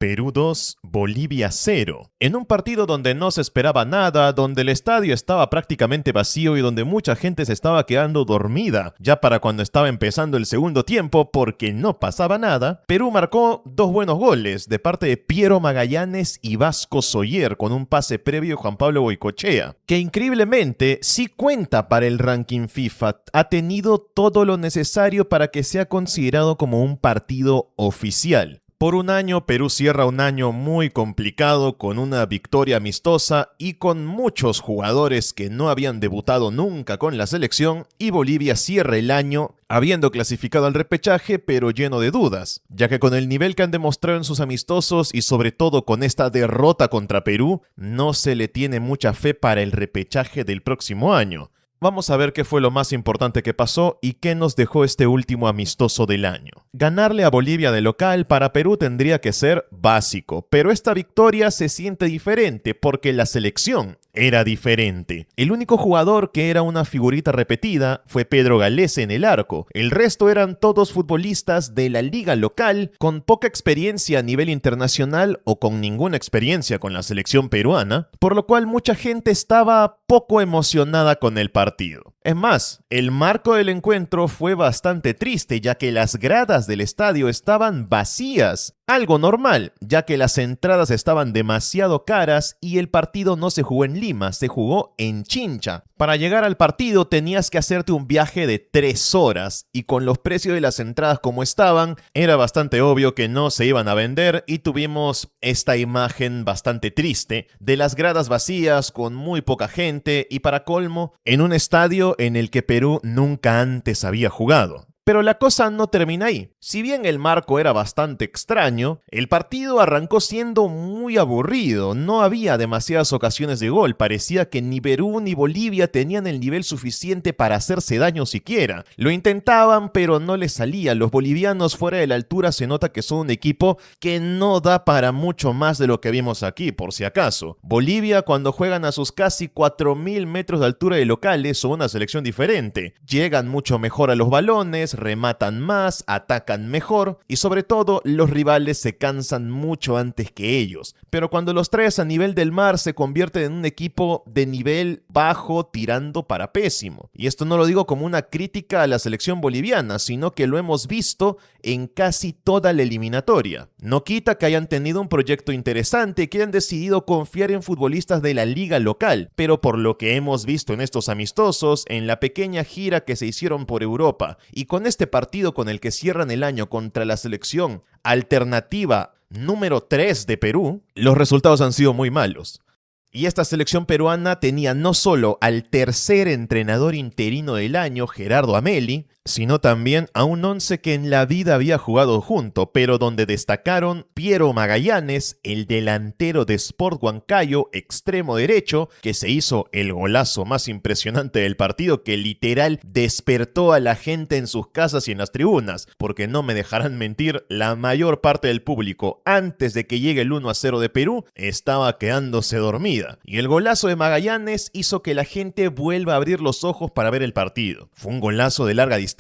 Perú 2, Bolivia 0. En un partido donde no se esperaba nada, donde el estadio estaba prácticamente vacío y donde mucha gente se estaba quedando dormida, ya para cuando estaba empezando el segundo tiempo porque no pasaba nada, Perú marcó dos buenos goles de parte de Piero Magallanes y Vasco Soller con un pase previo de Juan Pablo Goycochea, que increíblemente sí cuenta para el ranking FIFA. Ha tenido todo lo necesario para que sea considerado como un partido oficial. Por un año, Perú cierra un año muy complicado con una victoria amistosa y con muchos jugadores que no habían debutado nunca con la selección, y Bolivia cierra el año habiendo clasificado al repechaje pero lleno de dudas, ya que con el nivel que han demostrado en sus amistosos y sobre todo con esta derrota contra Perú, no se le tiene mucha fe para el repechaje del próximo año. Vamos a ver qué fue lo más importante que pasó y qué nos dejó este último amistoso del año. Ganarle a Bolivia de local para Perú tendría que ser básico, pero esta victoria se siente diferente porque la selección era diferente. El único jugador que era una figurita repetida fue Pedro Galese en el arco. El resto eran todos futbolistas de la liga local con poca experiencia a nivel internacional o con ninguna experiencia con la selección peruana, por lo cual mucha gente estaba poco emocionada con el partido. Es más, el marco del encuentro fue bastante triste, ya que las gradas del estadio estaban vacías. Algo normal, ya que las entradas estaban demasiado caras y el partido no se jugó en Lima, se jugó en Chincha. Para llegar al partido tenías que hacerte un viaje de 3 horas y con los precios de las entradas como estaban, era bastante obvio que no se iban a vender y tuvimos esta imagen bastante triste de las gradas vacías con muy poca gente y para colmo, en un estadio en el que Perú nunca antes había jugado. Pero la cosa no termina ahí. Si bien el marco era bastante extraño, el partido arrancó siendo muy aburrido. No había demasiadas ocasiones de gol. Parecía que ni Perú ni Bolivia tenían el nivel suficiente para hacerse daño siquiera. Lo intentaban, pero no les salía. Los bolivianos fuera de la altura se nota que son un equipo que no da para mucho más de lo que vimos aquí, por si acaso. Bolivia, cuando juegan a sus casi 4.000 metros de altura de locales, son una selección diferente. Llegan mucho mejor a los balones, rematan más, atacan mejor y sobre todo los rivales se cansan mucho antes que ellos. Pero cuando los traes a nivel del mar se convierten en un equipo de nivel bajo tirando para pésimo. Y esto no lo digo como una crítica a la selección boliviana, sino que lo hemos visto en casi toda la eliminatoria. No quita que hayan tenido un proyecto interesante y que hayan decidido confiar en futbolistas de la liga local, pero por lo que hemos visto en estos amistosos, en la pequeña gira que se hicieron por Europa y con este partido con el que cierran el año contra la selección alternativa número 3 de Perú, los resultados han sido muy malos. Y esta selección peruana tenía no solo al tercer entrenador interino del año, Gerardo Ameli, sino también a un once que en la vida había jugado junto, pero donde destacaron Piero Magallanes, el delantero de Sport Huancayo, extremo derecho, que se hizo el golazo más impresionante del partido, que literal despertó a la gente en sus casas y en las tribunas, porque no me dejarán mentir, la mayor parte del público, antes de que llegue el 1-0 de Perú, estaba quedándose dormida. Y el golazo de Magallanes hizo que la gente vuelva a abrir los ojos para ver el partido. Fue un golazo de larga distancia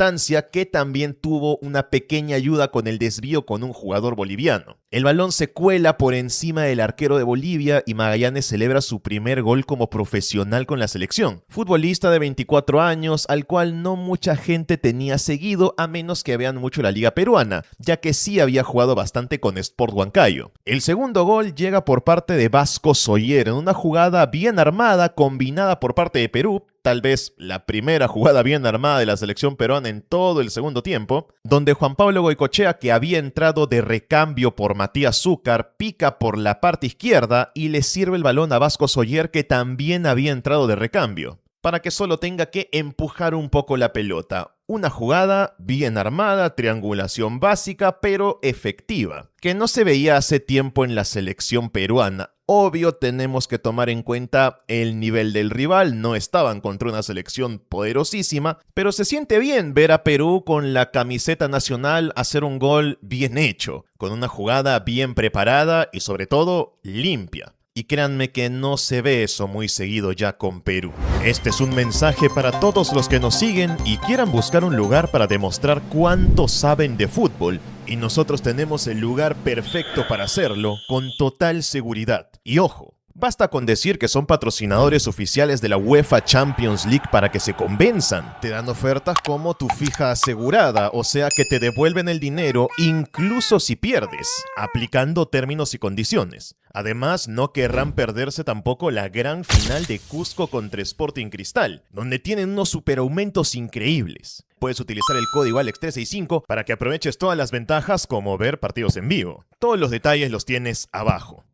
que también tuvo una pequeña ayuda con el desvío con un jugador boliviano. El balón se cuela por encima del arquero de Bolivia y Magallanes celebra su primer gol como profesional con la selección. Futbolista de 24 años al cual no mucha gente tenía seguido a menos que vean mucho la liga peruana, ya que sí había jugado bastante con Sport Huancayo. El segundo gol llega por parte de Vasco Soller en una jugada bien armada combinada por parte de Perú, tal vez la primera jugada bien armada de la selección peruana en todo el segundo tiempo, donde Juan Pablo Goycochea, que había entrado de recambio por Matías Zúcar, pica por la parte izquierda y le sirve el balón a Vasco Soller, que también había entrado de recambio, para que solo tenga que empujar un poco la pelota. Una jugada bien armada, triangulación básica, pero efectiva, que no se veía hace tiempo en la selección peruana. Obvio, tenemos que tomar en cuenta el nivel del rival, no estaban contra una selección poderosísima, pero se siente bien ver a Perú con la camiseta nacional hacer un gol bien hecho, con una jugada bien preparada y sobre todo limpia. Y créanme que no se ve eso muy seguido ya con Perú. Este es un mensaje para todos los que nos siguen y quieran buscar un lugar para demostrar cuánto saben de fútbol Y nosotros tenemos el lugar perfecto para hacerlo con total seguridad. Y ojo, basta con decir que son patrocinadores oficiales de la UEFA Champions League para que se convenzan. Te dan ofertas como tu fija asegurada, o sea que te devuelven el dinero incluso si pierdes, aplicando términos y condiciones. Además, no querrán perderse tampoco la gran final de Cusco contra Sporting Cristal, donde tienen unos superaumentos increíbles. Puedes utilizar el código ALEX365 para que aproveches todas las ventajas como ver partidos en vivo. Todos los detalles los tienes abajo.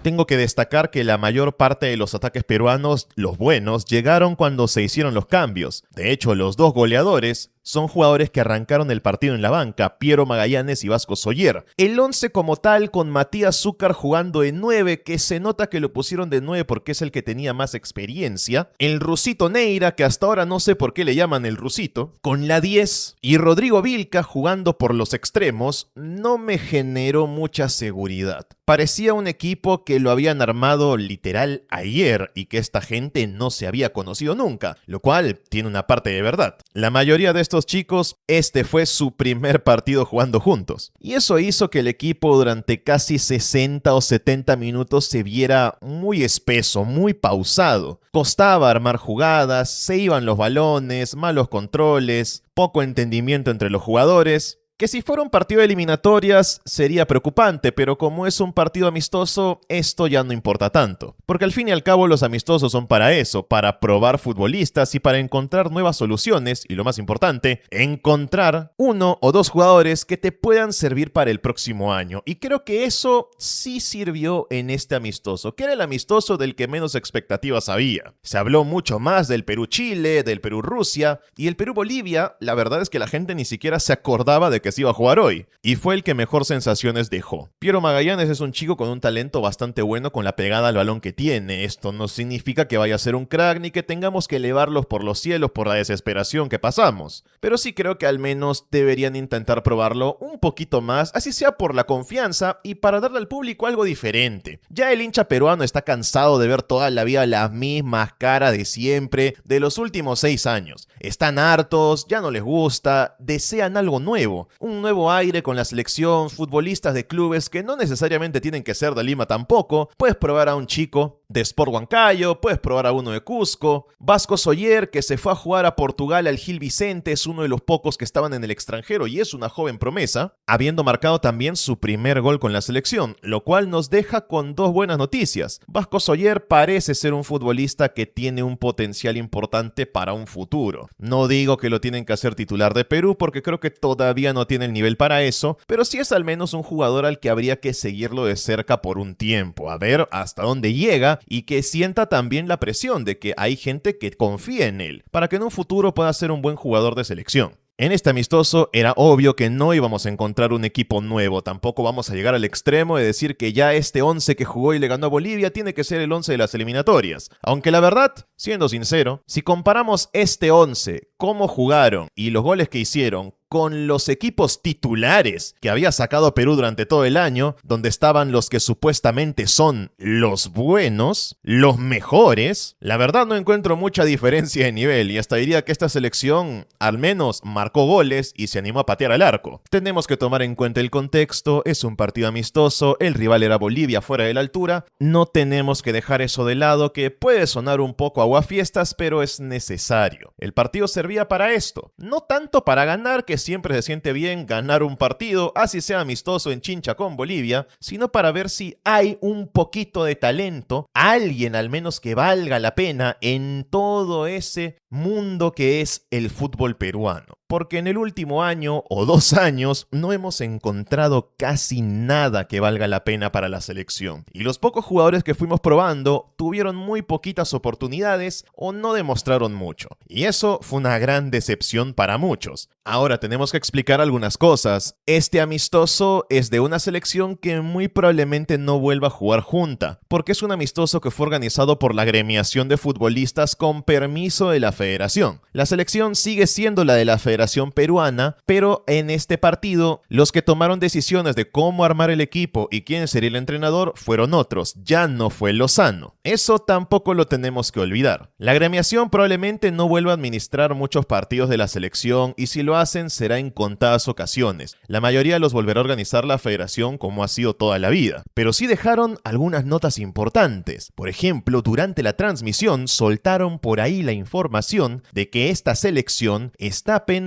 Tengo que destacar que la mayor parte de los ataques peruanos, los buenos, llegaron cuando se hicieron los cambios. De hecho, los dos goleadores son jugadores que arrancaron el partido en la banca, Piero Magallanes y Vasco Soller. El 11 como tal, con Matías Zúcar jugando de 9, que se nota que lo pusieron de 9 porque es el que tenía más experiencia. El Rusito Neira, que hasta ahora no sé por qué le llaman el Rusito, con la 10. Y Rodrigo Vilca jugando por los extremos, no me generó mucha seguridad. Parecía un equipo que lo habían armado literal ayer y que esta gente no se había conocido nunca, lo cual tiene una parte de verdad. La mayoría de estos chicos, este fue su primer partido jugando juntos. Y eso hizo que el equipo durante casi 60 o 70 minutos se viera muy espeso, muy pausado. Costaba armar jugadas, se iban los balones, malos controles, poco entendimiento entre los jugadores. Que si fuera un partido de eliminatorias sería preocupante, pero como es un partido amistoso, esto ya no importa tanto. Porque al fin y al cabo los amistosos son para eso, para probar futbolistas y para encontrar nuevas soluciones, y lo más importante, encontrar uno o dos jugadores que te puedan servir para el próximo año. Y creo que eso sí sirvió en este amistoso, que era el amistoso del que menos expectativas había. Se habló mucho más del Perú-Chile, del Perú-Rusia, y el Perú-Bolivia, la verdad es que la gente ni siquiera se acordaba de que se iba a jugar hoy, y fue el que mejor sensaciones dejó. Piero Magallanes es un chico con un talento bastante bueno con la pegada al balón que tiene. Esto no significa que vaya a ser un crack ni que tengamos que elevarlos por los cielos por la desesperación que pasamos, pero sí creo que al menos deberían intentar probarlo un poquito más, así sea por la confianza y para darle al público algo diferente. Ya el hincha peruano está cansado de ver toda la vida las mismas caras de siempre de los últimos 6 años. Están hartos, ya no les gusta, desean algo nuevo. Un nuevo aire con la selección, futbolistas de clubes que no necesariamente tienen que ser de Lima tampoco. Puedes probar a un chico de Sport Huancayo, puedes probar a uno de Cusco. Vasco Soller, que se fue a jugar a Portugal al Gil Vicente, es uno de los pocos que estaban en el extranjero y es una joven promesa, habiendo marcado también su primer gol con la selección, lo cual nos deja con dos buenas noticias. Vasco Soller parece ser un futbolista que tiene un potencial importante para un futuro. No digo que lo tienen que hacer titular de Perú porque creo que todavía no tiene el nivel para eso, pero sí es al menos un jugador al que habría que seguirlo de cerca por un tiempo, a ver hasta dónde llega y que sienta también la presión de que hay gente que confía en él, para que en un futuro pueda ser un buen jugador de selección. En este amistoso era obvio que no íbamos a encontrar un equipo nuevo, tampoco vamos a llegar al extremo de decir que ya este 11 que jugó y le ganó a Bolivia tiene que ser el 11 de las eliminatorias. Aunque la verdad, siendo sincero, si comparamos este 11, cómo jugaron y los goles que hicieron con los equipos titulares que había sacado Perú durante todo el año, donde estaban los que supuestamente son los buenos, los mejores, la verdad no encuentro mucha diferencia de nivel y hasta diría que esta selección al menos marcó goles y se animó a patear al arco. Tenemos que tomar en cuenta el contexto, es un partido amistoso, el rival era Bolivia fuera de la altura, no tenemos que dejar eso de lado que puede sonar un poco aguafiestas, pero es necesario. El partido servía para esto, no tanto para ganar, que siempre se siente bien ganar un partido, así sea amistoso en Chincha con Bolivia, sino para ver si hay un poquito de talento, alguien al menos que valga la pena en todo ese mundo que es el fútbol peruano. Porque en el último año o 2 años no hemos encontrado casi nada que valga la pena para la selección. Y los pocos jugadores que fuimos probando tuvieron muy poquitas oportunidades o no demostraron mucho. Y eso fue una gran decepción para muchos. Ahora tenemos que explicar algunas cosas. Este amistoso es de una selección que muy probablemente no vuelva a jugar junta, porque es un amistoso que fue organizado por la agremiación de futbolistas con permiso de la federación. La selección sigue siendo la de la federación Federación Peruana, pero en este partido los que tomaron decisiones de cómo armar el equipo y quién sería el entrenador fueron otros, ya no fue Lozano. Eso tampoco lo tenemos que olvidar. La agremiación probablemente no vuelva a administrar muchos partidos de la selección y si lo hacen será en contadas ocasiones. La mayoría los volverá a organizar la federación como ha sido toda la vida. Pero sí dejaron algunas notas importantes. Por ejemplo, durante la transmisión soltaron por ahí la información de que esta selección está pensando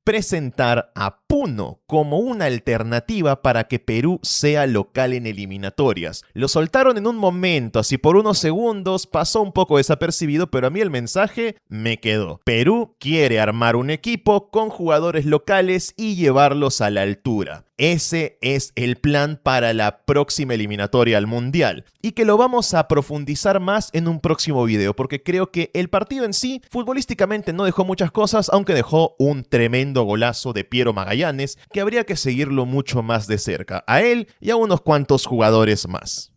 presentar a Puno como una alternativa para que Perú sea local en eliminatorias. Lo soltaron en un momento, así por unos segundos, pasó un poco desapercibido, pero a mí el mensaje me quedó. Perú quiere armar un equipo con jugadores locales y llevarlos a la altura. Ese es el plan para la próxima eliminatoria al Mundial y que lo vamos a profundizar más en un próximo video porque creo que el partido en sí futbolísticamente no dejó muchas cosas, aunque dejó un tremendo golazo de Piero Magallanes que habría que seguirlo mucho más de cerca, a él y a unos cuantos jugadores más.